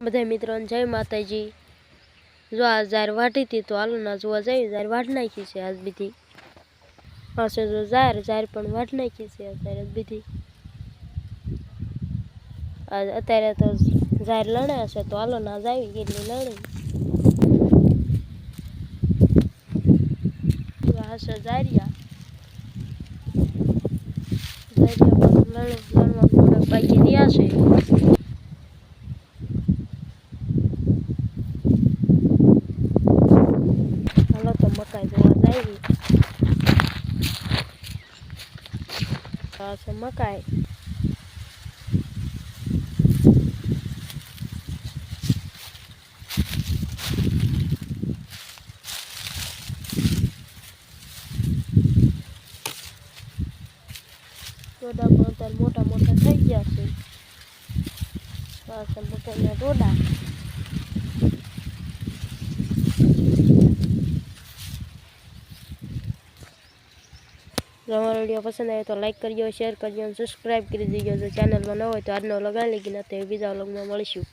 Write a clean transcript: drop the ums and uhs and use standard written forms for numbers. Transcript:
બધા મિત્રોને જય માતાજી। જો આ ઝાર વાટી હતી તો હાલો ના જોવા જાય, ઝાર વાટ નાખી છે આજ બીધી પાસે જો ઝાર પણ વાટ નાખી છે અત્યારે બીધી। અત્યારે તો ઝાર લણે હશે તો હાલો ના જાવી કેટલી લણી હશે ઝારિયા પણ લણવા થોડાક બાકી રહ્યા છે। હાલો તો મકાઈ જોવા જાવી, આ છે મકાઈ। ડોડા પણ અત્યારે મોટા મોટા થઈ ગયા છે, આ છે મકાઈના ડોડા। જો અમારો વિડીયો પસંદ આવે તો લાઈક કરજો, શેર કરજો અને સબસ્ક્રાઈબ કરી દેજો। જો ચેનલમાં ન હોય તો આજનો વ્લોગ આ લગી, બીજા વ્લોગમાં મળીશું।